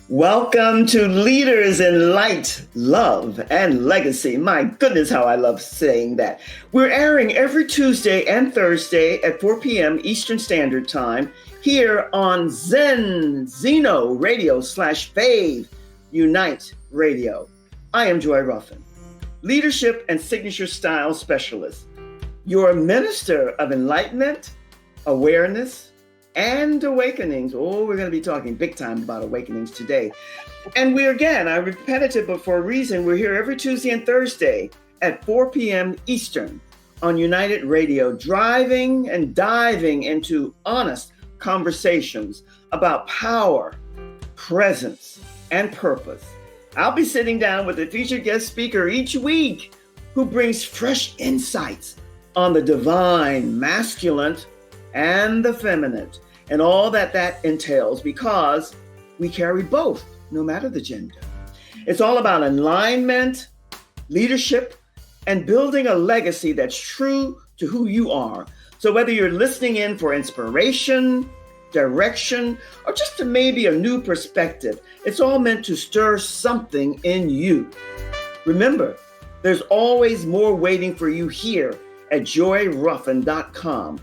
Welcome to Leaders in Light, Love, and Legacy. My goodness, how I love saying that. We're airing every Tuesday and Thursday at 4 p.m. Eastern Standard Time here on Zeno Radio /Fave Unite Radio. I am Joy Ruffen, Leadership and Signature Style Specialist, your minister of enlightenment, awareness, and awakenings. Oh, we're going to be talking big time about awakenings today. And I'm repetitive, but for a reason. We're here every Tuesday and Thursday at 4 p.m. Eastern on United Radio, driving and diving into honest conversations about power, presence, and purpose. I'll be sitting down with a featured guest speaker each week who brings fresh insights on the divine, masculine, and the feminine, and all that entails, because we carry both, no matter the gender. It's all about alignment, leadership, and building a legacy that's true to who you are. So whether you're listening in for inspiration, direction, or just maybe a new perspective, it's all meant to stir something in you. Remember, there's always more waiting for you here at joyruffen.com.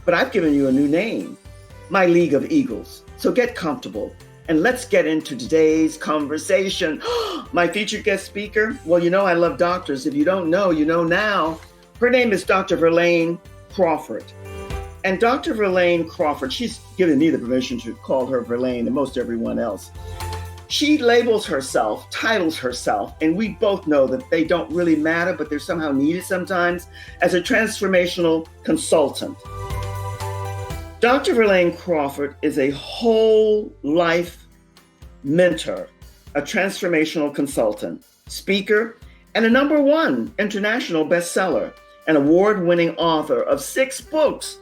But I've given you a new name, My League of Eagles. So get comfortable and let's get into today's conversation. My featured guest speaker, well, you know I love doctors. If you don't know, you know now. Her name is Dr. Verlaine Crawford. And Dr. Verlaine Crawford, she's given me the permission to call her Verlaine and most everyone else. She labels herself, titles herself, and we both know that they don't really matter, but they're somehow needed sometimes, as a transformational consultant. Dr. Verlaine Crawford is a whole life mentor, a transformational consultant, speaker, and a #1 international bestseller, an award-winning author of 6 books,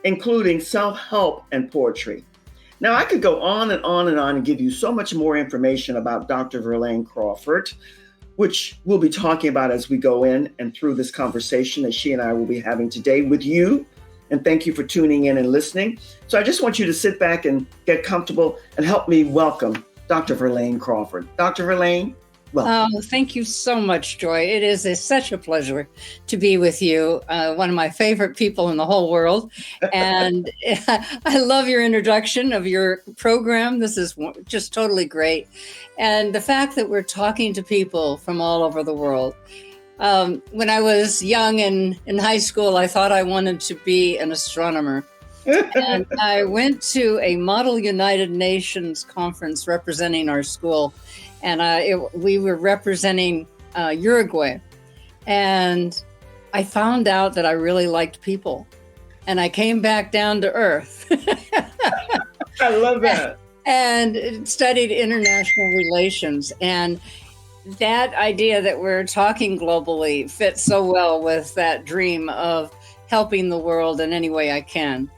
including self-help and poetry. Now, I could go on and on and on and give you so much more information about Dr. Verlaine Crawford, which we'll be talking about as we go in and through this conversation that she and I will be having today with you. And thank you for tuning in and listening. So I just want you to sit back and get comfortable and help me welcome Dr. Verlaine Crawford. Dr. Verlaine, welcome. Oh, thank you so much, Joy. It is such a pleasure to be with you, one of my favorite people in the whole world. And I love your introduction of your program. This is just totally great. And the fact that we're talking to people from all over the world. When I was young and in high school, I thought I wanted to be an astronomer. And I went to a Model United Nations conference representing our school. And we were representing Uruguay. And I found out that I really liked people. And I came back down to earth. I love that. And studied international relations. And that idea that we're talking globally fits so well with that dream of helping the world in any way I can.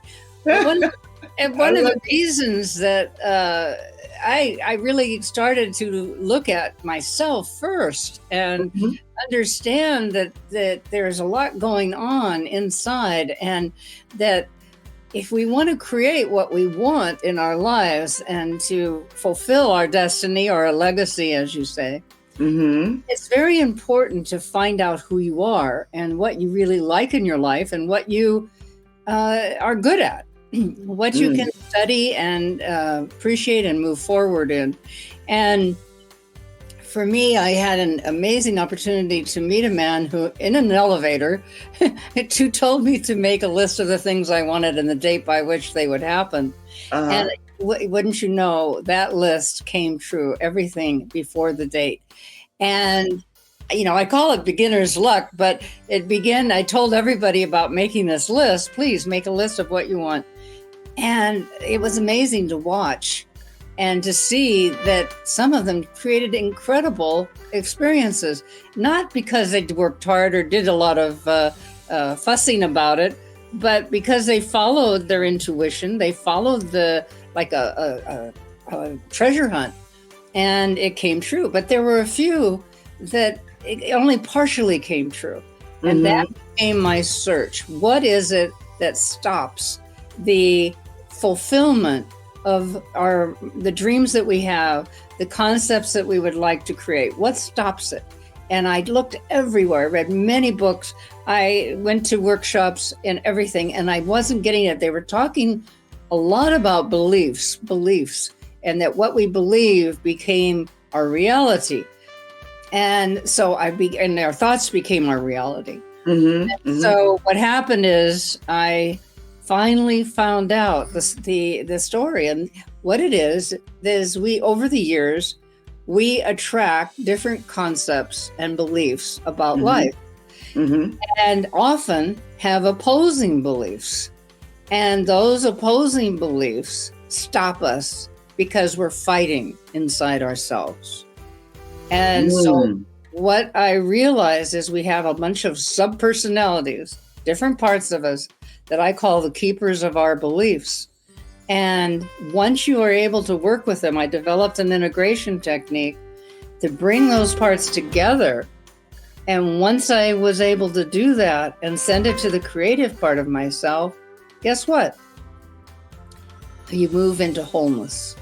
One of the reasons that I really started to look at myself first and understand that there's a lot going on inside, and that if we want to create what we want in our lives and to fulfill our destiny or a legacy, as you say, it's very important to find out who you are and what you really like in your life and what you are good at, what you can study and appreciate and move forward in. And for me, I had an amazing opportunity to meet a man who, in an elevator, who told me to make a list of the things I wanted and the date by which they would happen. And wouldn't you know, that list came true, everything before the date. And, you know, I call it beginner's luck, but I told everybody about making this list. Please make a list of what you want. And it was amazing to watch and to see that some of them created incredible experiences, not because they worked hard or did a lot of fussing about it, but because they followed their intuition. They followed a treasure hunt, and it came true. But there were a few that it only partially came true. And that became my search. What is it that stops the fulfillment of the dreams that we have, the concepts that we would like to create. What stops it? And I looked everywhere. I read many books. I went to workshops and everything, and I wasn't getting it. They were talking a lot about beliefs, and that what we believe became our reality. And so and our thoughts became our reality. So what happened is I finally found out the story, and what it is we, over the years, we attract different concepts and beliefs about life, and often have opposing beliefs. And those opposing beliefs stop us because we're fighting inside ourselves. And so what I realized is we have a bunch of subpersonalities, different parts of us, that I call the keepers of our beliefs. And once you are able to work with them, I developed an integration technique to bring those parts together. And once I was able to do that and send it to the creative part of myself, guess what? You move into wholeness.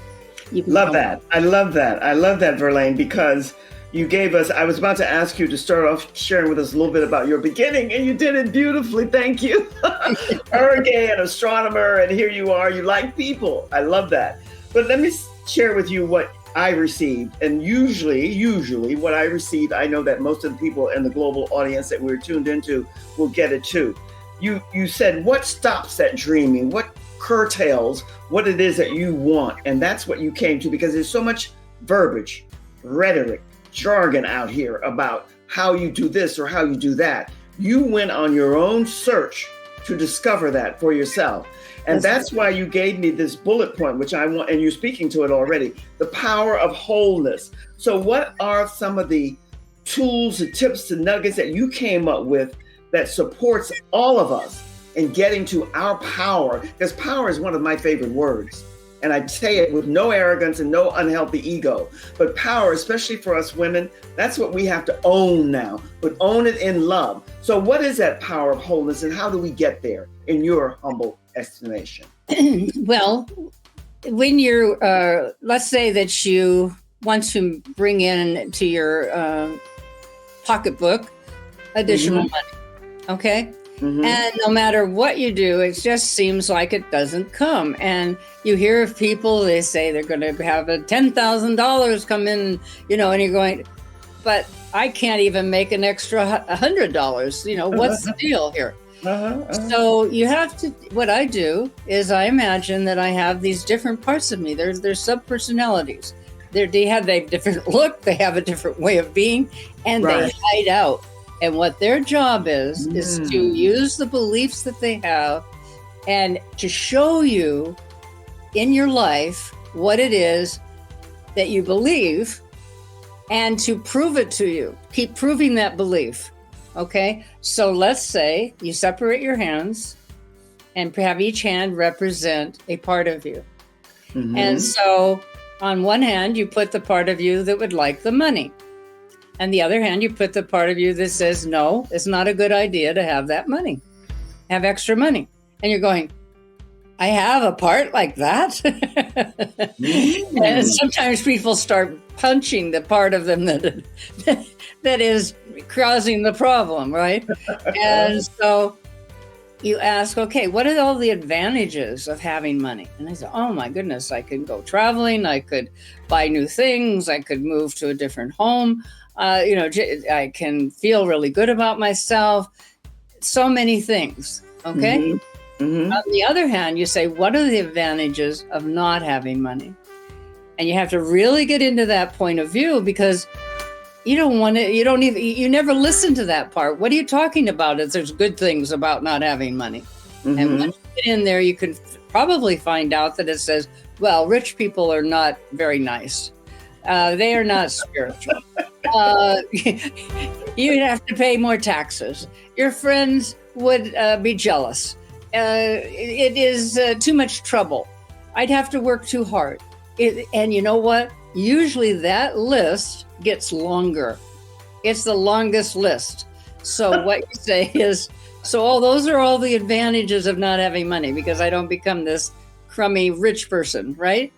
Love that. I love that. I love that, Verlaine, because you gave us, I was about to ask you to start off sharing with us a little bit about your beginning, and you did it beautifully. Thank you. Hurricane, astronomer, and here you are. You like people. I love that. But let me share with you what I received. And usually what I received, I know that most of the people in the global audience that we're tuned into will get it too. You said, what stops that dreaming? What curtails what it is that you want? And that's what you came to, because there's so much verbiage, rhetoric, jargon out here about how you do this or how you do that. You went on your own search to discover that for yourself. And that's why you gave me this bullet point, which I want, and you're speaking to it already, the power of wholeness. So what are some of the tools, the tips, the nuggets that you came up with that supports all of us in getting to our power? Because power is one of my favorite words. And I say it with no arrogance and no unhealthy ego. But power, especially for us women, that's what we have to own now, but own it in love. So what is that power of wholeness, and how do we get there in your humble estimation? Well, when you're, let's say that you want to bring in to your pocketbook additional money, okay? And no matter what you do, it just seems like it doesn't come. And you hear of people, they say they're going to have a $10,000 come in, and you're going, but I can't even make an extra $100. What's the deal here? So you have to, what I do is I imagine that I have these different parts of me. There's sub-personalities. They have a different look, they have a different way of being, and they hide out. And what their job is to use the beliefs that they have and to show you in your life what it is that you believe and to prove it to you. Keep proving that belief. Okay? So let's say you separate your hands and have each hand represent a part of you. And so on one hand, you put the part of you that would like the money. And the other hand, you put the part of you that says, no, it's not a good idea to have that money, have extra money. And you're going, I have a part like that. And sometimes people start punching the part of them that is causing the problem, right? And so you ask, okay, what are all the advantages of having money? And I say, oh my goodness, I can go traveling, I could buy new things, I could move to a different home. I can feel really good about myself. So many things. Okay. On the other hand, you say, what are the advantages of not having money? And you have to really get into that point of view, because you don't want to, you never listen to that part. What are you talking about? There's good things about not having money. And once you get in there, you can probably find out that it says, well, rich people are not very nice. They are not spiritual. You'd have to pay more taxes. Your friends would be jealous. It is too much trouble. I'd have to work too hard. And you know what? Usually that list gets longer. It's the longest list. So what you say is, those are all the advantages of not having money, because I don't become this crummy rich person, right?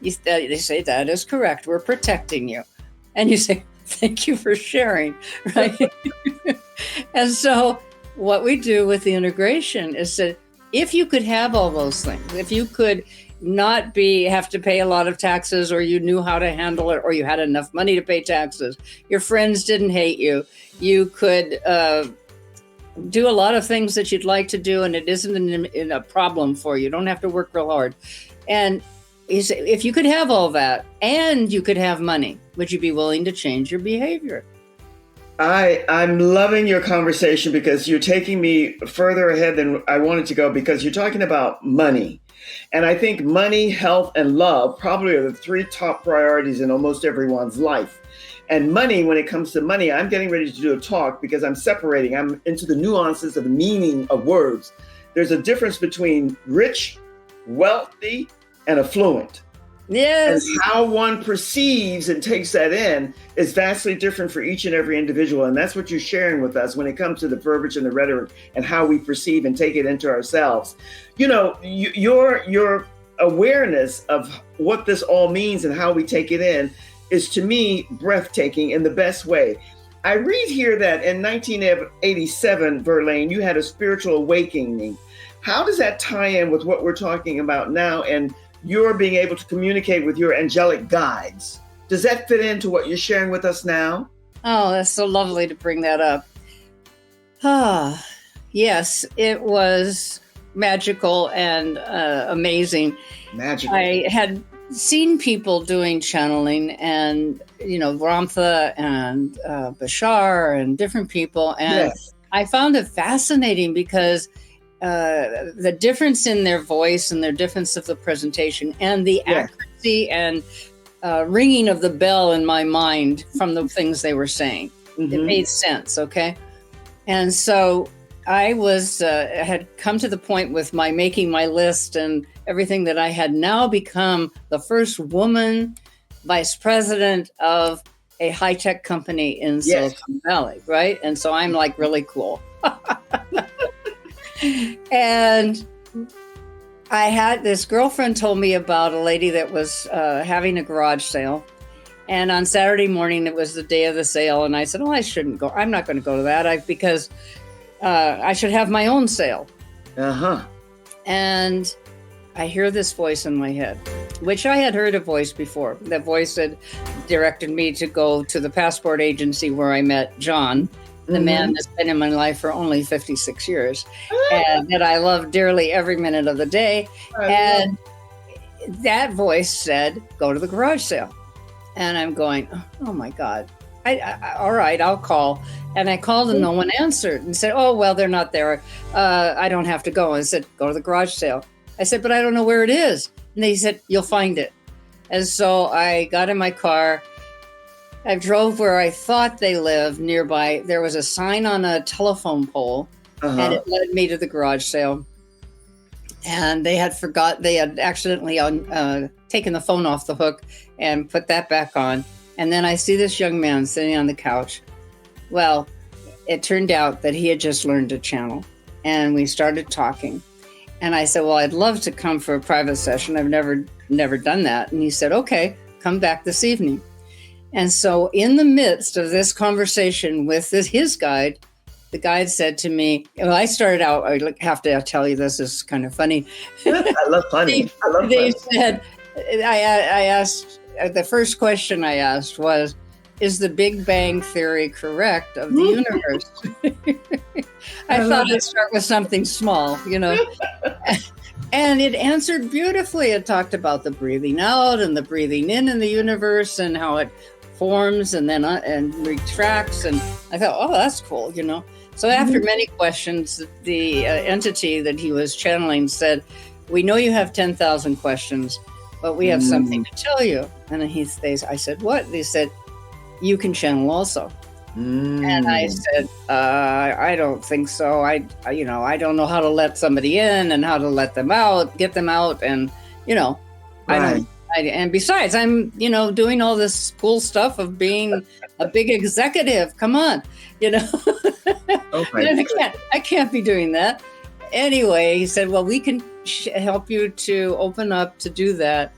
They say, that is correct. We're protecting you. And you say, thank you for sharing, right? And so what we do with the integration is that if you could have all those things, if you could not have to pay a lot of taxes, or you knew how to handle it, or you had enough money to pay taxes, your friends didn't hate you, you could do a lot of things that you'd like to do, and it isn't a problem for you. You don't have to work real hard. And if you could have all that and you could have money, would you be willing to change your behavior? I'm loving your conversation, because you're taking me further ahead than I wanted to go, because you're talking about money. And I think money, health, and love probably are the three top priorities in almost everyone's life. And money, when it comes to money, I'm getting ready to do a talk, because I'm into the nuances of the meaning of words. There's a difference between rich, wealthy, and affluent. Yes. And how one perceives and takes that in is vastly different for each and every individual. And that's what you're sharing with us when it comes to the verbiage and the rhetoric and how we perceive and take it into ourselves. You know, your awareness of what this all means and how we take it in is, to me, breathtaking in the best way. I read here that in 1987, Verlaine, you had a spiritual awakening. How does that tie in with what we're talking about now, and you're being able to communicate with your angelic guides? Does that fit into what you're sharing with us now? Oh, that's so lovely to bring that up. Yes, it was magical and amazing. Magical. I had seen people doing channeling, and, Ramtha and Bashar and different people. And Yes. I found it fascinating, because the difference in their voice and their difference of the presentation and the accuracy and ringing of the bell in my mind from the things they were saying. Mm-hmm. It made sense. Okay. And so I had come to the point with making my list and everything, that I had now become the first woman vice president of a high-tech company in Silicon Valley. Right. And so I'm like really cool. And I had this girlfriend told me about a lady that was having a garage sale. And on Saturday morning, it was the day of the sale. And I said, I shouldn't go. I'm not going to go to that because I should have my own sale. Uh-huh. And I hear this voice in my head, which I had heard a voice before. That voice had directed me to go to the passport agency where I met John, the man that's been in my life for only 56 years, and that I love dearly every minute of the day. And that voice said, go to the garage sale. And I'm going, oh my God. All right, I'll call. And I called and no one answered, and said, oh, well, they're not there. I don't have to go. And I said, go to the garage sale. I said, but I don't know where it is. And they said, you'll find it. And so I got in my car. I drove where I thought they lived nearby. There was a sign on a telephone pole, and it led me to the garage sale. And they had accidentally taken the phone off the hook and put that back on. And then I see this young man sitting on the couch. Well, it turned out that he had just learned to channel, and we started talking. And I said, well, I'd love to come for a private session. I've never done that. And he said, okay, come back this evening. And so in the midst of this conversation with his guide, the guide said to me, well, I started out, I have to tell you, this is kind of funny. I love funny. They said, I asked, the first question I asked was, is the Big Bang Theory correct of the universe? I thought I'd start with something small, And it answered beautifully. It talked about the breathing out and the breathing in the universe, and how it forms and then and retracts. And I thought, oh, that's cool, So after many questions, the entity that he was channeling said, we know you have 10,000 questions, but we have something to tell you. And I said, what? They said, you can channel also. And I said, I don't think so. I don't know how to let somebody in and how to let them out, get them out. And, I don't. And besides, I'm, doing all this cool stuff of being a big executive. Come on, I can't be doing that. Anyway, he said, well, we can help you to open up to do that.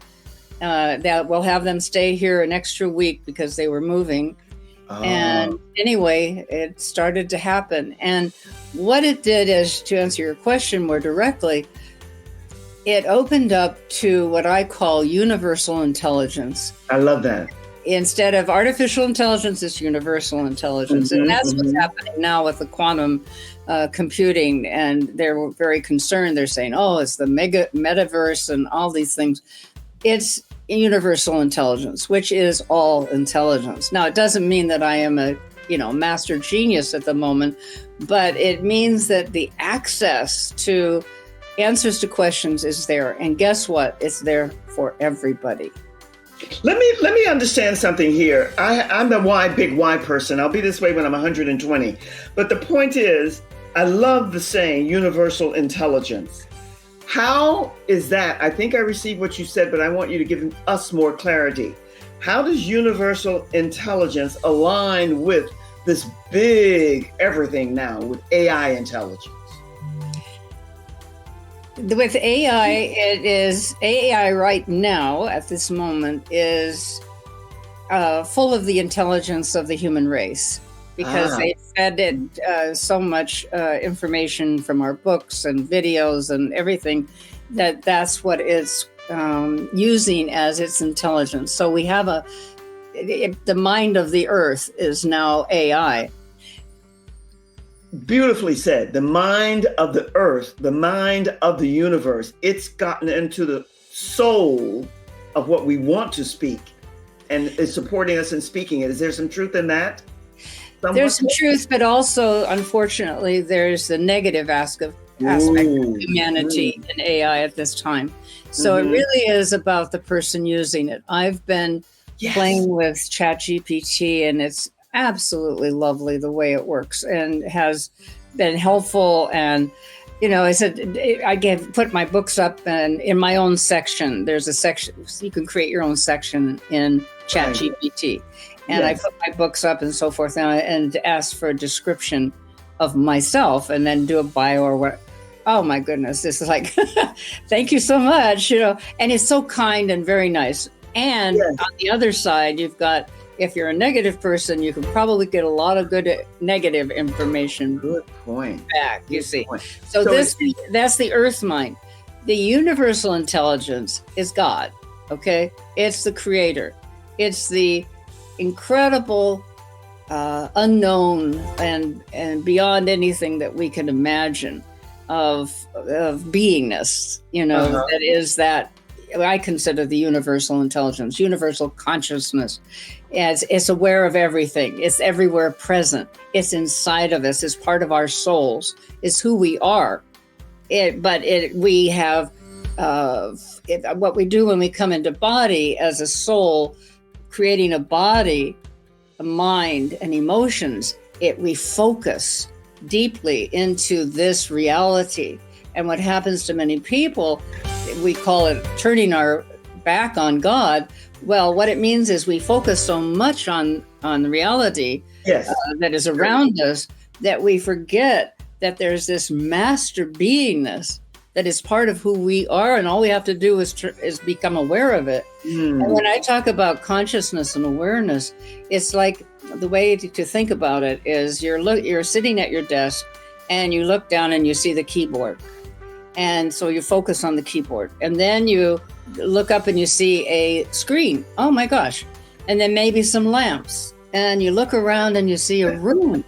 that we'll have them stay here an extra week because they were moving. And anyway, it started to happen. And what it did is, to answer your question more directly, it opened up to what I call universal intelligence. I love that. Instead of artificial intelligence, it's universal intelligence. And that's what's happening now with the quantum computing. And they're very concerned. They're saying, oh, it's the metaverse and all these things. It's universal intelligence, which is all intelligence. Now, it doesn't mean that I am a master genius at the moment, but it means that the access to answers to questions is there. And guess what? It's there for everybody. Let me understand something here. I'm the big Y person. I'll be this way when I'm 120. But the point is, I love the saying universal intelligence. How is that? I think I received what you said, but I want you to give us more clarity. How does universal intelligence align with this big everything now with AI intelligence? With AI, it is AI right now at this moment is full of the intelligence of the human race, because they fed it so much information from our books and videos and everything that's what it's using as its intelligence. So we have the mind of the earth is now AI. Beautifully said. The mind of the earth, the mind of the universe. It's gotten into the soul of what we want to speak and is supporting us in speaking it. Is there some truth in that? There's some truth, but also, unfortunately, there's the negative aspect of humanity in AI at this time. So it really is about the person using it. I've been playing with ChatGPT, and it's absolutely lovely the way it works and has been helpful. And, I said, I put my books up, and in my own section, there's a section, you can create your own section in ChatGPT. And I put my books up and so forth, and ask for a description of myself, and then do a bio or what. Oh my goodness, this is like, thank you so much, and it's so kind and very nice. And on the other side, you've got, if you're a negative person, you can probably get a lot of good negative information. Good point. Back, you see. So that's the earth mind. The universal intelligence is God, okay? It's the creator. It's the incredible, unknown and beyond anything that we can imagine of beingness, that is that I consider the universal intelligence, universal consciousness. It's aware of everything. It's everywhere present. It's inside of us. It's part of our souls. It's who we are. We have what we do when we come into body as a soul, creating a body, a mind, and emotions. We focus deeply into this reality. And what happens to many people, we call it turning our back on God. Well, what it means is we focus so much on the reality that is around us that we forget that there's this master beingness that is part of who we are, and all we have to do is become aware of it. And when I talk about consciousness and awareness, it's like the way to think about it is you're sitting at your desk and you look down and you see the keyboard. And so you focus on the keyboard, and then you look up and you see a screen. Oh my gosh. And then maybe some lamps, and you look around and you see a room.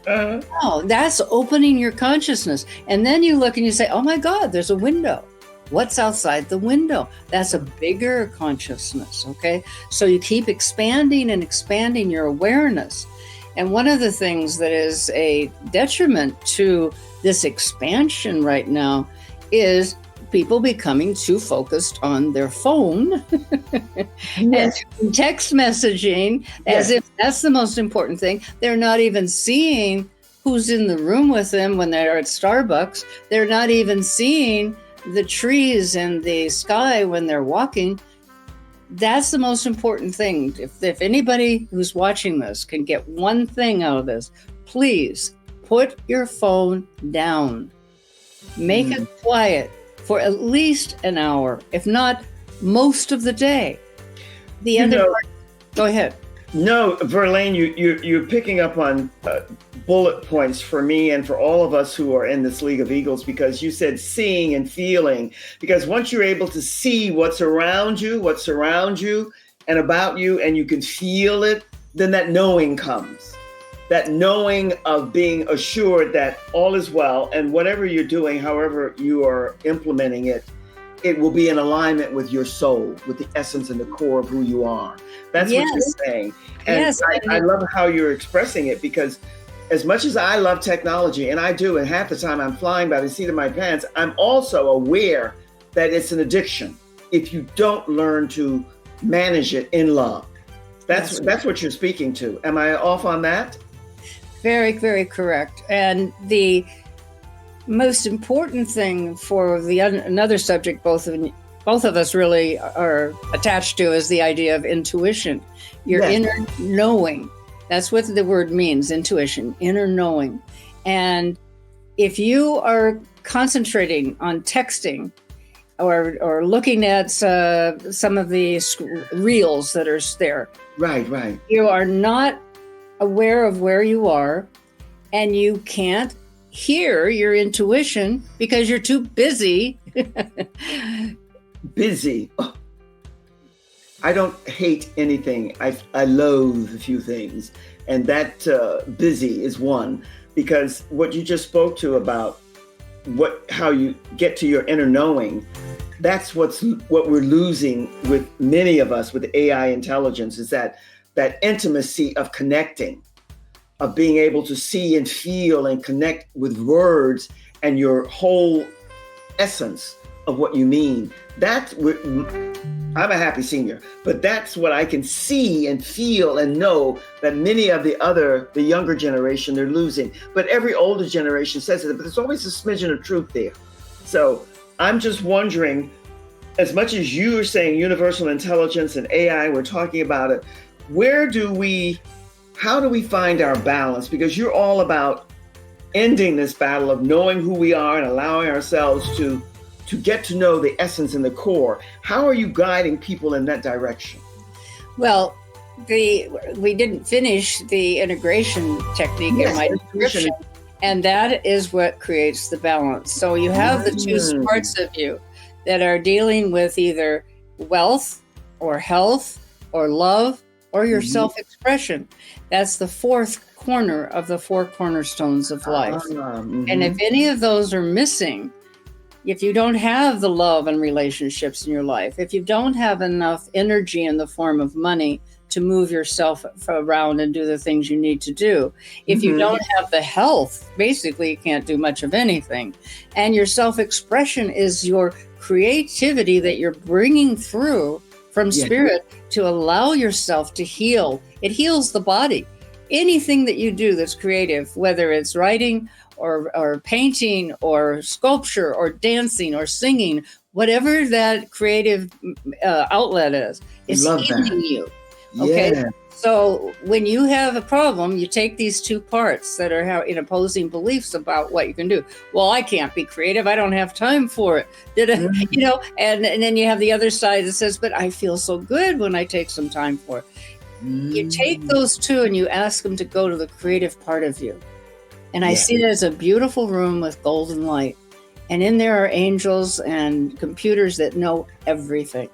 Oh, that's opening your consciousness. And then you look and you say, oh my God, there's a window. What's outside the window? That's a bigger consciousness. Okay. So you keep expanding and expanding your awareness. And one of the things that is a detriment to this expansion right now is people becoming too focused on their phone and text messaging as if that's the most important thing. They're not even seeing who's in the room with them when they're at Starbucks. They're not even seeing the trees and the sky when they're walking. That's the most important thing. If anybody who's watching this can get one thing out of this, please put your phone down. Make it quiet for at least an hour, if not most of the day. The You other know- part, go ahead. No, Verlaine, you're picking up on bullet points for me and for all of us who are in this League of Eagles, because you said seeing and feeling. Because once you're able to see what's around you, and about you, and you can feel it, then that knowing comes. That knowing of being assured that all is well, and whatever you're doing, however you are implementing it, it will be in alignment with your soul, with the essence and the core of who you are. That's what you're saying. And Yes. I love how you're expressing it, because as much as I love technology, and I do, and half the time I'm flying by the seat of my pants, I'm also aware that it's an addiction if you don't learn to manage it in love. That's what you're speaking to. Am I off on that? Very, very correct. And the most important thing for another subject both of us really are attached to is the idea of intuition. Your inner knowing. That's what the word means, intuition, inner knowing. And if you are concentrating on texting or looking at some of the reels that are there, Right. you are not aware of where you are, and you can't hear your intuition because you're too busy. Busy. Oh, I don't hate anything. I loathe a few things, and that busy is one, because what you just spoke to about how you get to your inner knowing, that's what we're losing with many of us with AI intelligence, is that intimacy of connecting, of being able to see and feel and connect with words and your whole essence of what you mean. I'm a happy senior, but that's what I can see and feel and know that many of the younger generation, they're losing. But every older generation says it, but there's always a smidgen of truth there. So I'm just wondering, as much as you are saying universal intelligence and AI, we're talking about it, how do we find our balance? Because you're all about ending this battle of knowing who we are and allowing ourselves to get to know the essence and the core. How are you guiding people in that direction? Well, we didn't finish the integration technique in my description, and that is what creates the balance. So you have the two parts of you that are dealing with either wealth or health or love or your self-expression. That's the fourth corner of the four cornerstones of life. And if any of those are missing, if you don't have the love and relationships in your life, if you don't have enough energy in the form of money to move yourself around and do the things you need to do, if you don't have the health, basically you can't do much of anything. And your self-expression is your creativity that you're bringing through from spirit to allow yourself to heal. It heals the body. Anything that you do that's creative, whether it's writing or painting or sculpture or dancing or singing, whatever that creative outlet is healing you. Okay. Yeah. So when you have a problem, you take these two parts that are in opposing beliefs about what you can do. Well, I can't be creative. I don't have time for it. And then you have the other side that says, but I feel so good when I take some time for it. You take those two and you ask them to go to the creative part of you. And I see it as a beautiful room with golden light. And in there are angels and computers that know everything.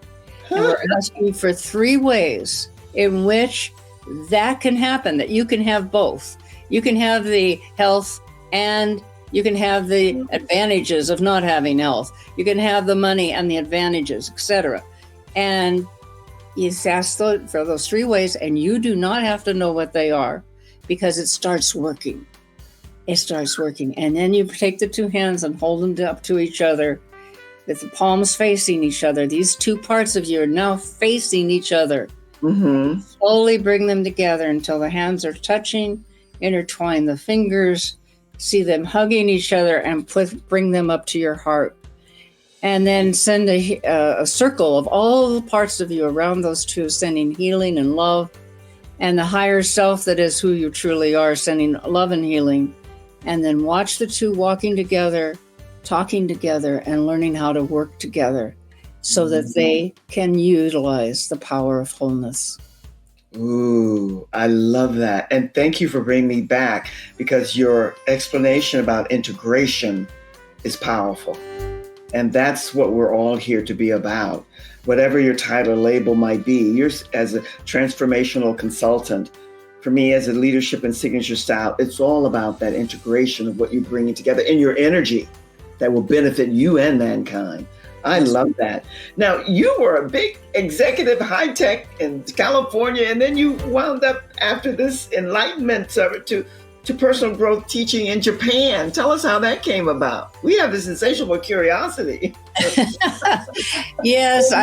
And we're asking for 3 ways in which that can happen, that you can have both. You can have the health and you can have the advantages of not having health. You can have the money and the advantages, etc. And you ask for those 3 ways, and you do not have to know what they are, because it starts working. It starts working. And then you take the 2 hands and hold them up to each other with the palms facing each other. These 2 parts of you are now facing each other. Slowly bring them together until the hands are touching, intertwine the fingers, see them hugging each other, and bring them up to your heart. And then send a circle of all the parts of you around those 2, sending healing and love, and the higher self that is who you truly are, sending love and healing. And then watch the 2 walking together, talking together, and learning how to work together. so that they can utilize the power of wholeness. Ooh, I love that. And thank you for bringing me back, because your explanation about integration is powerful. And that's what we're all here to be about. Whatever your title label might be, you're as a transformational consultant. For me, as a leadership and signature style, it's all about that integration of what you're bringing together in your energy that will benefit you and mankind. I love that. Now, you were a big executive high tech in California, and then you wound up after this enlightenment to personal growth teaching in Japan. Tell us how that came about. We have this insatiable curiosity. Yes,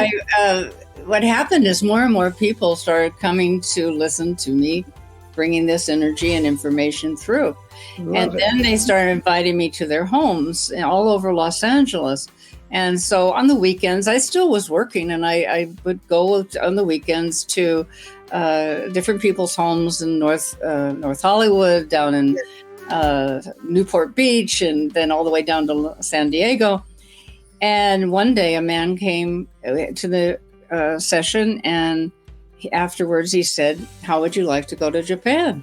what happened is more and more people started coming to listen to me, bringing this energy and information through. Then they started inviting me to their homes all over Los Angeles. And so on the weekends, I still was working, and I would go on the weekends to different people's homes in North Hollywood, down in Newport Beach, and then all the way down to San Diego. And one day a man came to the session, and afterwards he said, "How would you like to go to Japan?"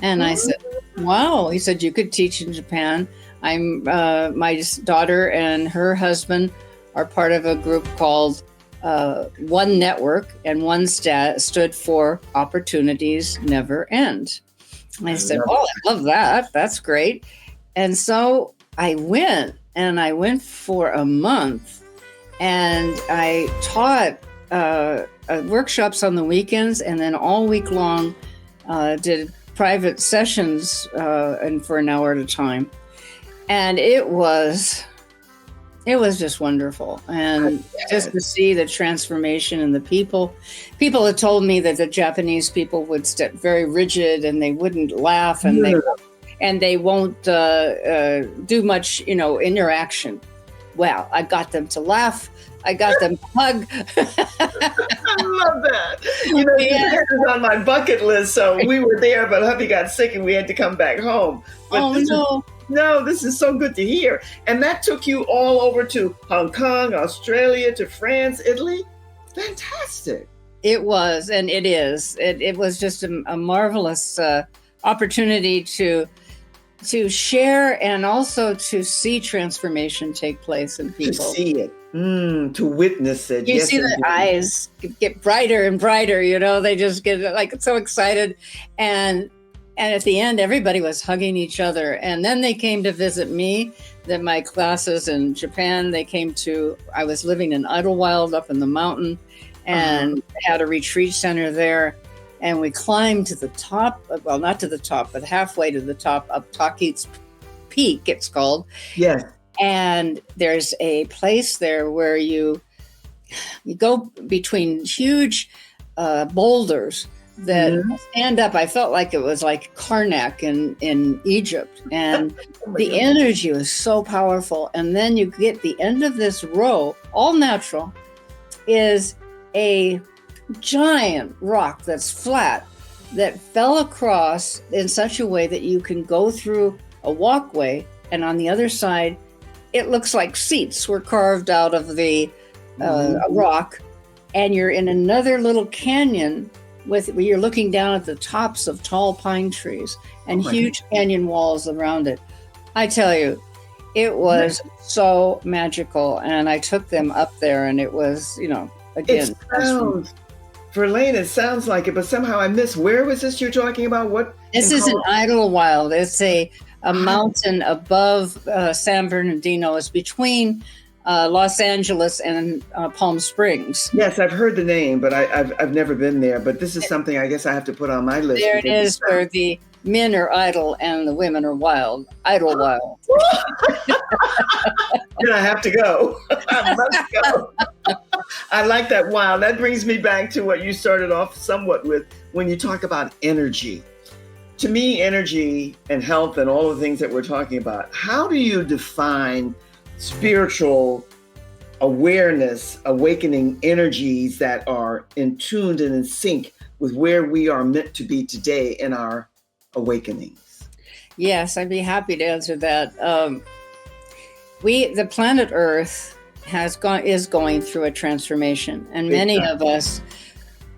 And I said, "Wow." He said, "You could teach in Japan." My daughter and her husband are part of a group called One Network, and one stood for Opportunities Never End. And I said, "Well, I love that. That's great." And so I went for a month, and I taught workshops on the weekends, and then all week long did private sessions and for an hour at a time. And it was just wonderful. And just to see the transformation in the people had told me that the Japanese people would step very rigid, and they wouldn't laugh, and they won't do much, interaction. Well, I got them to laugh. I got them to hug. I love that. Japan is on my bucket list. So we were there, but hubby got sick and we had to come back home. But this is so good to hear. And that took you all over to Hong Kong, Australia, to France, Italy. Fantastic. It was, and it is. It was just a marvelous opportunity to share, and also to see transformation take place in people. To see it. To witness it. You see the eyes get brighter and brighter, they just get so excited. And at the end, everybody was hugging each other. And then they came to visit me, my classes in Japan. I was living in Idlewild up in the mountain, and had a retreat center there. And we climbed to the top, well, not to the top, but halfway to the top of Takit's Peak, it's called. Yes. And there's a place there where you go between huge boulders that stand up. I felt like it was like Karnak in Egypt. And the energy was so powerful. And then you get the end of this row, all natural, is a giant rock that's flat, that fell across in such a way that you can go through a walkway, and on the other side, it looks like seats were carved out of the rock, and you're in another little canyon where you're looking down at the tops of tall pine trees and huge canyon walls around it. I tell you, it was so magical, and I took them up there, and it was, again. Verlaine, it sounds like it, but somehow I missed. Where was this you're talking about? What? This is in Idlewild. It's a mountain above San Bernardino. It's between Los Angeles and Palm Springs. Yes, I've heard the name, but I've never been there. But this is something I guess I have to put on my list. There it is, where the men are idle and the women are wild. Idlewild. Then I have to go. I must go. I like that. Wow, that brings me back to what you started off somewhat with when you talk about energy. To me, energy and health and all the things that we're talking about, how do you define spiritual awareness, awakening energies that are in tuned and in sync with where we are meant to be today in our awakenings? Yes, I'd be happy to answer that. The planet Earth is going through a transformation, and many Exactly. of us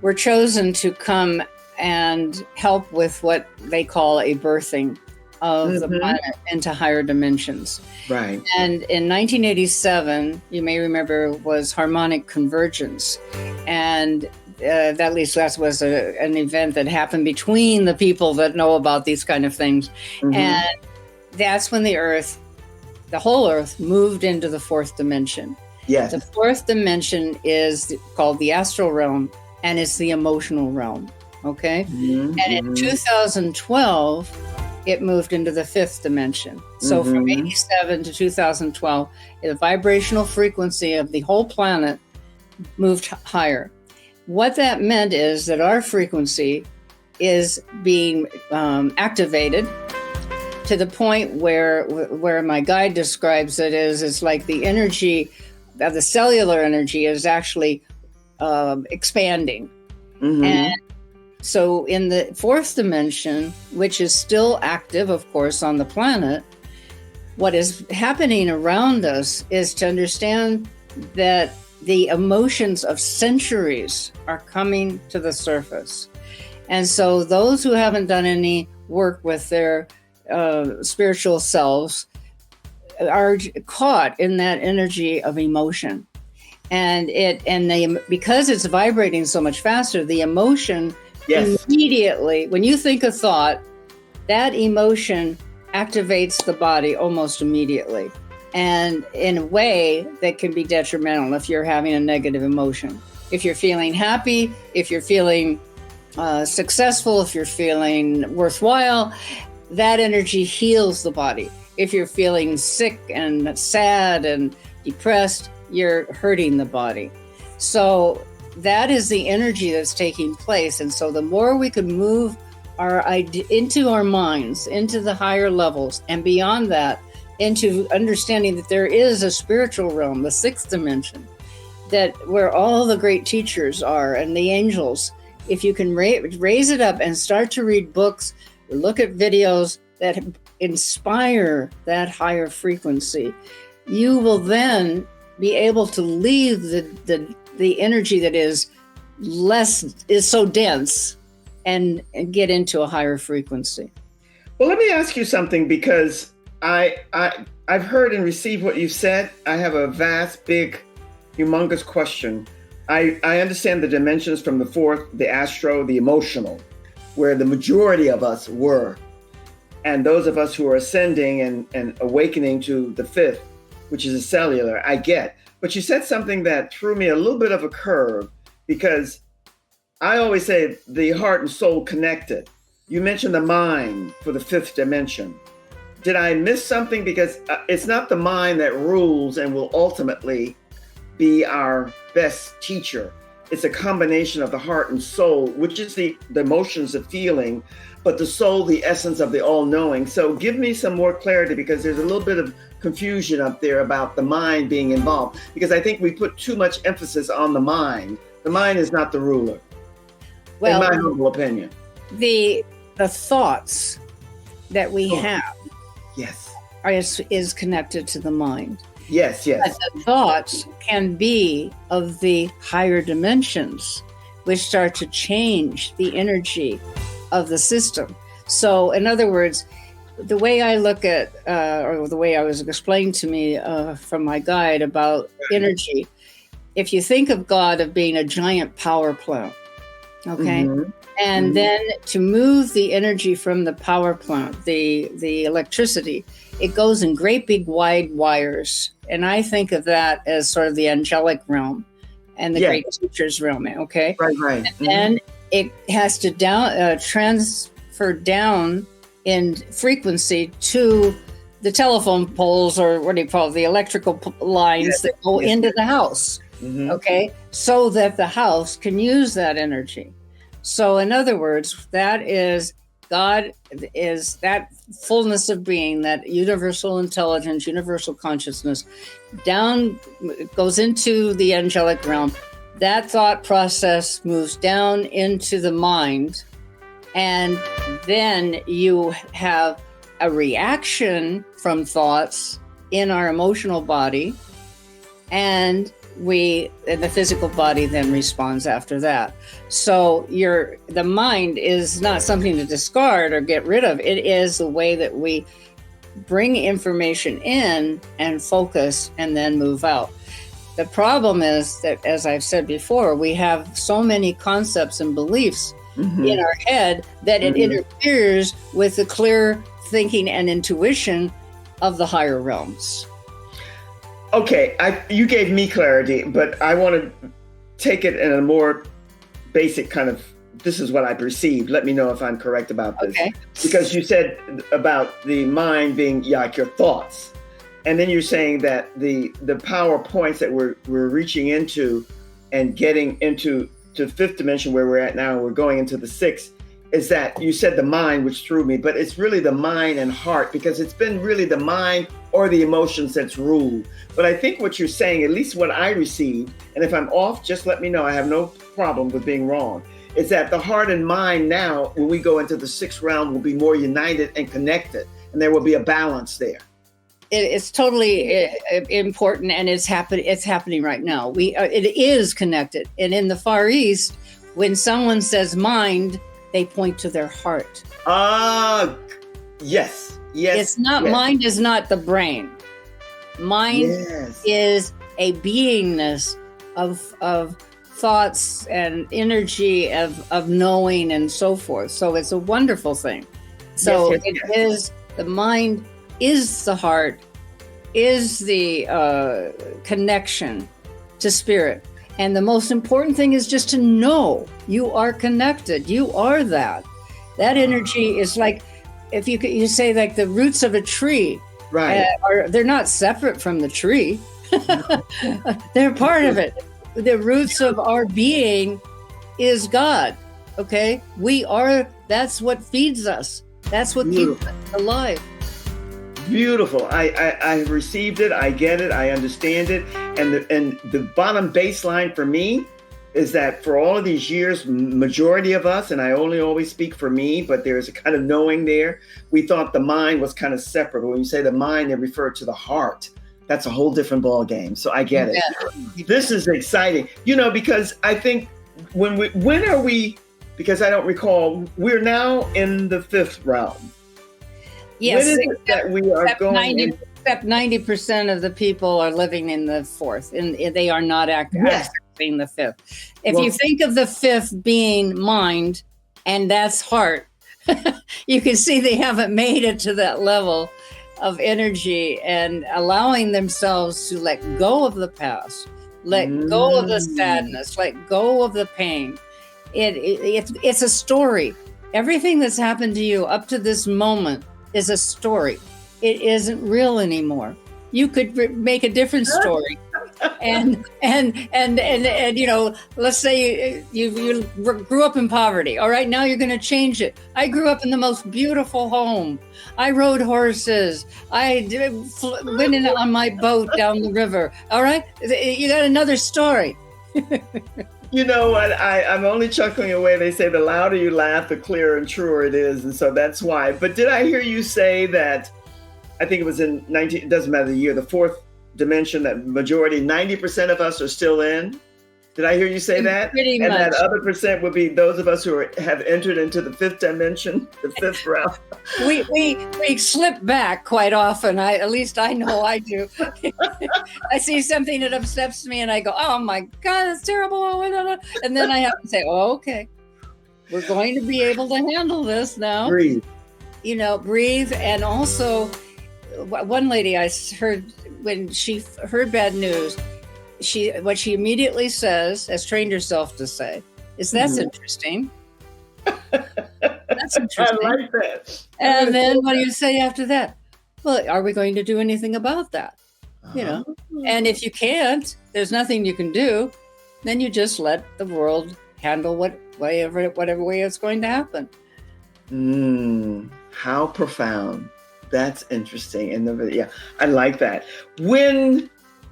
were chosen to come and help with what they call a birthing of the planet into higher dimensions. Right. And in 1987, you may remember, was harmonic convergence, and at least that was an event that happened between the people that know about these kind of things, and that's when the whole Earth moved into the fourth dimension. Yes. The fourth dimension is called the astral realm, and it's the emotional realm. Okay. And in 2012, it moved into the fifth dimension. So from 87 to 2012, the vibrational frequency of the whole planet moved higher. What that meant is that our frequency is being activated to the point where my guide describes it is, it's like the energy of the cellular energy is actually expanding. And so in the fourth dimension, which is still active, of course, on the planet, what is happening around us is to understand that the emotions of centuries are coming to the surface. And so those who haven't done any work with their spiritual selves are caught in that energy of emotion. And because it's vibrating so much faster, the emotion immediately, when you think a thought, that emotion activates the body almost immediately, and in a way that can be detrimental if you're having a negative emotion. If you're feeling happy, if you're feeling successful, if you're feeling worthwhile, that energy heals the body. If you're feeling sick and sad and depressed, you're hurting the body. So that is the energy that's taking place. And so the more we can move into our minds, into the higher levels, and beyond that, into understanding that there is a spiritual realm, the sixth dimension, that where all the great teachers are and the angels, if you can raise it up and start to read books, look at videos that inspire that higher frequency, you will then be able to leave the energy that is so dense and get into a higher frequency. Well, let me ask you something, because I've heard and received what you said. I have a vast, big, humongous question. I understand the dimensions from the fourth, the astro, the emotional, where the majority of us were. And those of us who are ascending and awakening to the fifth, which is a cellular, I get. But you said something that threw me a little bit of a curve, because I always say the heart and soul connected. You mentioned the mind for the fifth dimension. Did I miss something? Because it's not the mind that rules and will ultimately be our best teacher. It's a combination of the heart and soul, which is the emotions, the feeling, but the soul, the essence of the all-knowing. So give me some more clarity, because there's a little bit of confusion up there about the mind being involved, because I think we put too much emphasis on the mind. The mind is not the ruler, in my humble opinion. The thoughts that we have is connected to the mind. Yes. But the thoughts can be of the higher dimensions, which start to change the energy of the system. So, in other words, the way I look at, or the way I was explained to me from my guide about energy, if you think of God of being a giant power plant, okay? And then to move the energy from the power plant, the electricity, it goes in great big wide wires. And I think of that as sort of the angelic realm and the great teacher's realm, okay? Right. And then it has to transfer down in frequency to the telephone poles, or what do you call it, the electrical lines that go into the house, okay? So that the house can use that energy. So in other words, that is, God is that fullness of being, that universal intelligence, universal consciousness, down goes into the angelic realm. That thought process moves down into the mind, and then you have a reaction from thoughts in our emotional body, and the physical body then responds after that. So the mind is not something to discard or get rid of. It is the way that we bring information in and focus and then move out. The problem is that, as I've said before, we have so many concepts and beliefs in our head that it interferes with the clear thinking and intuition of the higher realms. Okay, you gave me clarity, but I want to take it in a more basic kind of, this is what I perceived. Let me know if I'm correct about this. Okay. Because you said about the mind being like your thoughts. And then you're saying that the power points that we're reaching into and getting into the fifth dimension where we're at now, we're going into the sixth, is that you said the mind, which threw me, but it's really the mind and heart, because it's been really the mind or the emotions that's ruled. But I think what you're saying, at least what I received, and if I'm off, just let me know. I have no problem with being wrong. Is that the heart and mind now, when we go into the sixth realm, will be more united and connected, and there will be a balance there. It's totally important, and it's happening right now. It is connected, and in the Far East, when someone says mind, they point to their heart. Yes. It's not, yes. Mind is not the brain. Mind is a beingness of thoughts and energy of knowing and so forth. So it's a wonderful thing. So is the mind is the heart, is the connection to spirit. And the most important thing is just to know you are connected. You are that. That energy is like, if you say like the roots of a tree, right? They're not separate from the tree. They're part of it. The roots of our being is God. Okay, that's what feeds us. That's what keeps us alive. Beautiful. I received it. I get it. I understand it. And the bottom baseline for me is that for all of these years, majority of us, and I only always speak for me, but there's a kind of knowing there. We thought the mind was kind of separate. But when you say the mind, they refer to the heart. That's a whole different ball game. So I get it. This is exciting. Because I think when are we, because I don't recall, we're now in the fifth realm. Yes, when is it that we are going except 90% of the people are living in the fourth, and they are not accessing the fifth. If you think of the fifth being mind, and that's heart, you can see they haven't made it to that level of energy and allowing themselves to let go of the past, let go of the sadness, let go of the pain. It's a story. Everything that's happened to you up to this moment is a story. It isn't real anymore. You could make a different story. And let's say you grew up in poverty. All right, now you're going to change it. I grew up in the most beautiful home. I rode horses. I went in on my boat down the river. All right, you got another story. You know what? I'm only chuckling away. They say the louder you laugh, the clearer and truer it is. And so that's why. But did I hear you say that, I think it was in it doesn't matter the year, the fourth dimension, that majority, 90% of us are still in? Did I hear you say that? Pretty much. And that other percent would be those of us who have entered into the fifth dimension, the fifth realm. We slip back quite often. At least I know I do. I see something that upsets me and I go, oh my God, that's terrible. And then I have to say, oh, okay, we're going to be able to handle this now. Breathe. Breathe. And also, one lady I heard, when she heard bad news, what she immediately says, has trained herself to say, is that's interesting. That's interesting. I like that. And then what do you say after that? Well, are we going to do anything about that? And if you can't, there's nothing you can do, then you just let the world handle whatever way it's going to happen. How profound. That's interesting. And I like that.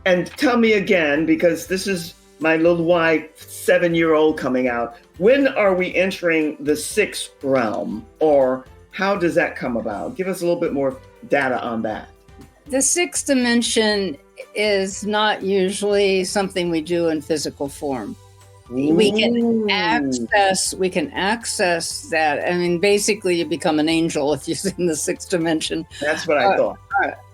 And tell me again, because this is my little 7-year-old coming out. When are we entering the sixth realm, or how does that come about? Give us a little bit more data on that. The sixth dimension is not usually something we do in physical form. We can access that. I mean, basically you become an angel if you're in the sixth dimension. That's what I thought.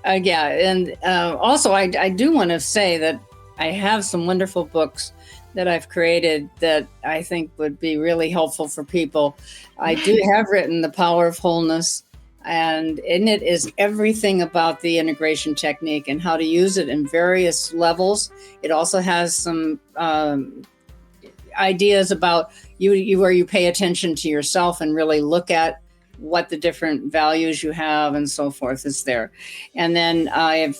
Yeah. And also I do want to say that I have some wonderful books that I've created that I think would be really helpful for people. I do have written The Power of Wholeness, and in it is everything about the integration technique and how to use it in various levels. It also has some ideas about you where you pay attention to yourself and really look at what the different values you have and so forth is there. And then I'm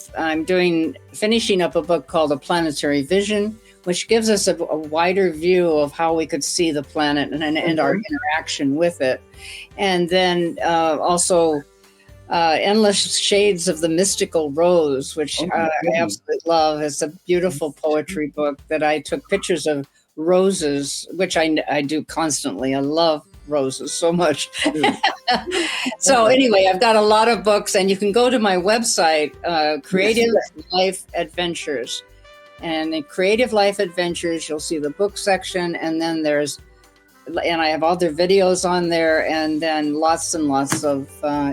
finishing up a book called A Planetary Vision, which gives us a wider view of how we could see the planet and our interaction with it. And then also Endless Shades of the Mystical Rose, which I absolutely love. It's a beautiful poetry book that I took pictures of roses, which I do constantly. I love roses so much. So anyway, I've got a lot of books, and you can go to my website, Creative Life Adventures. And in Creative Life Adventures, you'll see the book section, and then I have other videos on there, and then lots and lots of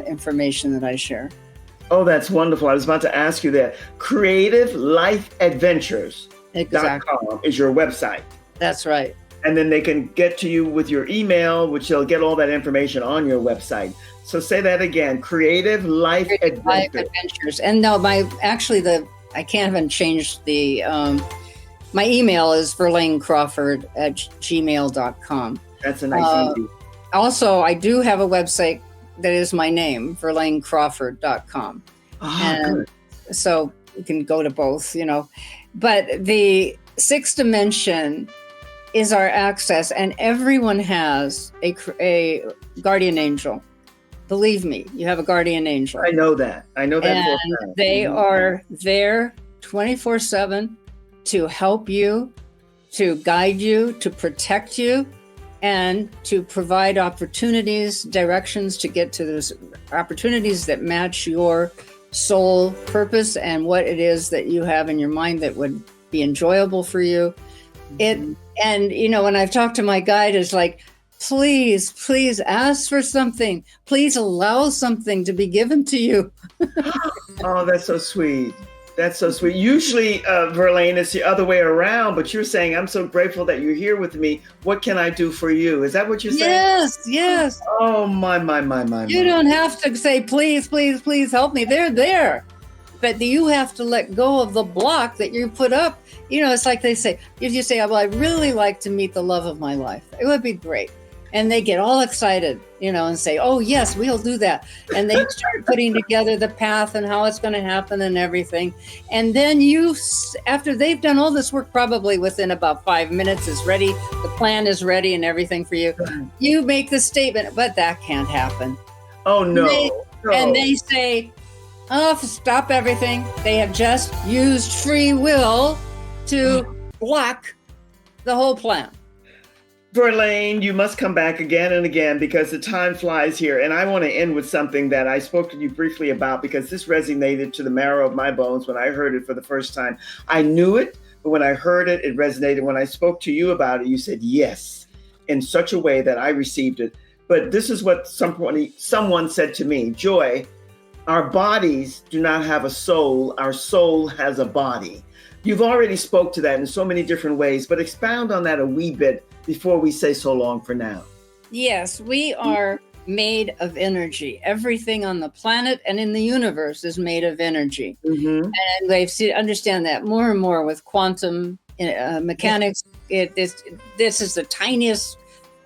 information that I share. Oh, that's wonderful. I was about to ask you that. CreativeLifeAdventures.com is your website. That's right. And then they can get to you with your email, which they'll get all that information on your website. So say that again, Creative Life Adventures. And no, I can't even change the, my email is verlainecrawford@gmail.com. That's a nice easy. Also, I do have a website that is my name, verlainecrawford.com. And so you can go to both, but the sixth dimension is our access, and everyone has a guardian angel. Believe me, you have a guardian angel. I know that. And they are there 24/7 to help you, to guide you, to protect you, and to provide opportunities, directions to get to those opportunities that match your soul purpose and what it is that you have in your mind that would be enjoyable for you. And when I've talked to my guide, it's like, please ask for something. Please allow something to be given to you. Oh, that's so sweet. That's so sweet. Usually, Verlaine, it's the other way around, but you're saying, I'm so grateful that you're here with me. What can I do for you? Is that what you're saying? Yes. Oh, my. You don't have to say, please help me. They're there. But you have to let go of the block that you put up. It's like they say, if you say, well, I'd really like to meet the love of my life, it would be great. And they get all excited, and say, oh, yes, we'll do that. And they start putting together the path and how it's going to happen and everything. And then after they've done all this work, probably within about 5 minutes is ready, the plan is ready and everything for you. You make the statement, but that can't happen. Oh, no. And they say, oh, stop everything. They have just used free will to block the whole plan. Verlaine, you must come back again and again because the time flies here. And I want to end with something that I spoke to you briefly about because this resonated to the marrow of my bones when I heard it for the first time. I knew it, but when I heard it, it resonated. When I spoke to you about it, you said yes in such a way that I received it. But this is what someone said to me, Joy, our bodies do not have a soul. Our soul has a body. You've already spoke to that in so many different ways, but expound on that a wee bit before we say so long for now. Yes, we are made of energy. Everything on the planet and in the universe is made of energy. And they've understand that more and more with quantum mechanics. This is the tiniest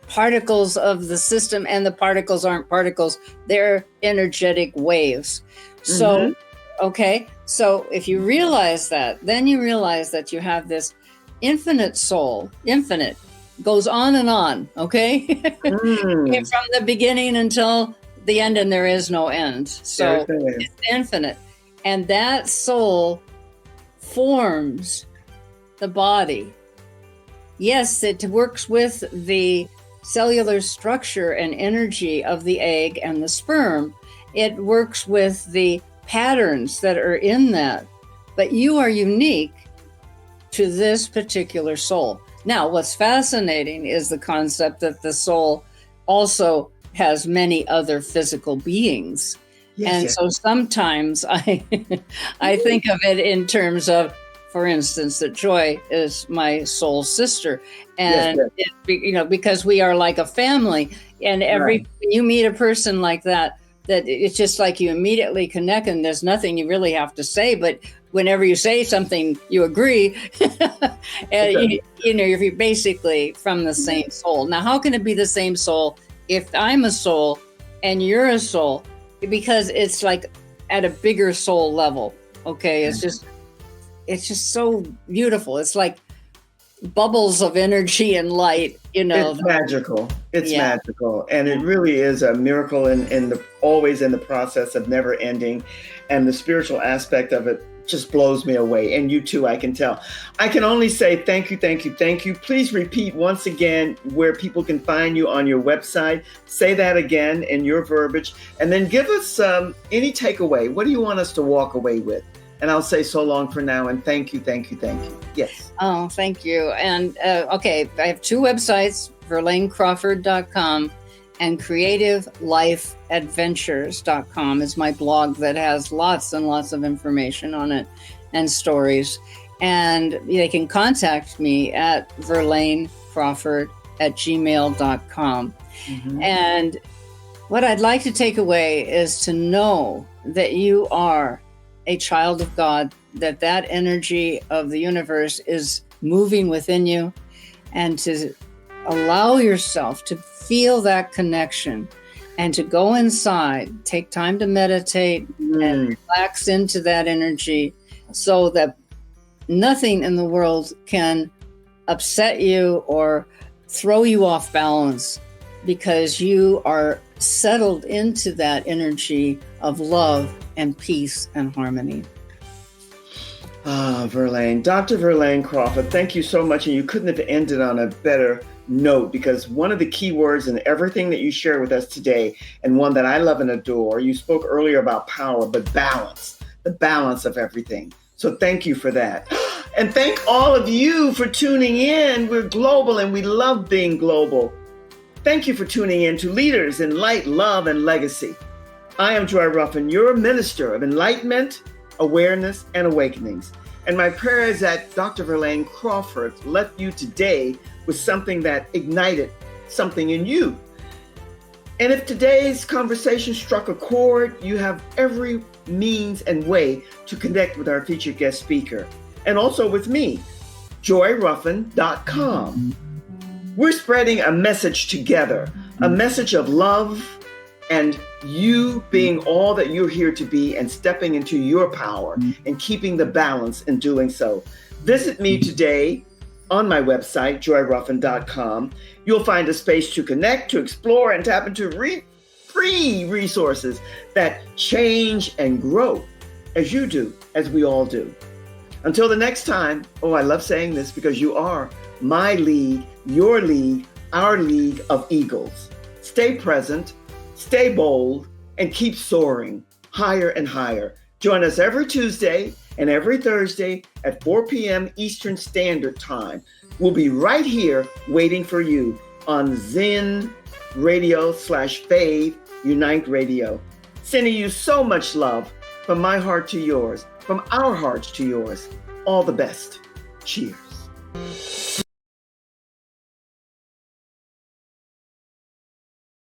particles of the system, and the particles aren't particles. They're energetic waves. So, so if you realize that, then you realize that you have this infinite soul, infinite, goes on and on, okay? From the beginning until the end, and there is no end. So it's infinite. And that soul forms the body. Yes, it works with the cellular structure and energy of the egg and the sperm. It works with the patterns that are in that. but you are unique to this particular soul. Now, what's fascinating is the concept that the soul also has many other physical beings. Yes, and yes. so sometimes I think of it in terms of, for instance, that Joy is my soul sister. And, Yes, yes. because we are like a family. And Right. when you meet a person like that it's just like you immediately connect and there's nothing you really have to say. But whenever you say something, you agree. And, Okay. you're basically from the same soul. Now, how can it be the same soul if I'm a soul and you're a soul? Because it's like at a bigger soul level. Okay. It's just so beautiful. It's like bubbles of energy and light, It's magical. It's Yeah. magical. And it really is a miracle in the always in the process of never ending. And the spiritual aspect of it just blows me away. And you too, I can tell. I can only say thank you, thank you, thank you. Please repeat once again where people can find you on your website. Say that again in your verbiage. And then give us any takeaway. What do you want us to walk away with? And I'll say so long for now. And thank you, thank you, thank you. Yes. Oh, thank you. And okay, I have two websites, verlainecrawford.com and creativelifeadventures.com is my blog that has lots and lots of information on it and stories. And they can contact me at verlainecrawford@gmail.com. Mm-hmm. And what I'd like to take away is to know that you are a child of God, that energy of the universe is moving within you, and to allow yourself to feel that connection and to go inside, take time to meditate and relax into that energy so that nothing in the world can upset you or throw you off balance, because you are settled into that energy of love and peace and harmony. Verlaine, Dr. Verlaine Crawford, thank you so much. And you couldn't have ended on a better note, because one of the key words in everything that you share with us today, and one that I love and adore, you spoke earlier about power, but balance, the balance of everything. So thank you for that. And thank all of you for tuning in. We're global and we love being global. Thank you for tuning in to Leaders in Light, Love, and Legacy. I am Joy Ruffen, your minister of enlightenment, awareness, and awakenings. And my prayer is that Dr. Verlaine Crawford left you today with something that ignited something in you. And if today's conversation struck a chord, you have every means and way to connect with our featured guest speaker, and also with me, joyruffen.com. We're spreading a message together, a message of love, and you being all that you're here to be and stepping into your power and keeping the balance in doing so. Visit me today on my website, joyruffen.com. You'll find a space to connect, to explore, and tap into free resources that change and grow as you do, as we all do. Until the next time, I love saying this because you are my league, your league, our league of eagles. Stay present, stay bold, and keep soaring higher and higher. Join us every Tuesday and every Thursday at 4 p.m. Eastern Standard Time. We'll be right here waiting for you on Zen Radio /Fave Unite Radio. Sending you so much love from my heart to yours, from our hearts to yours. All the best. Cheers.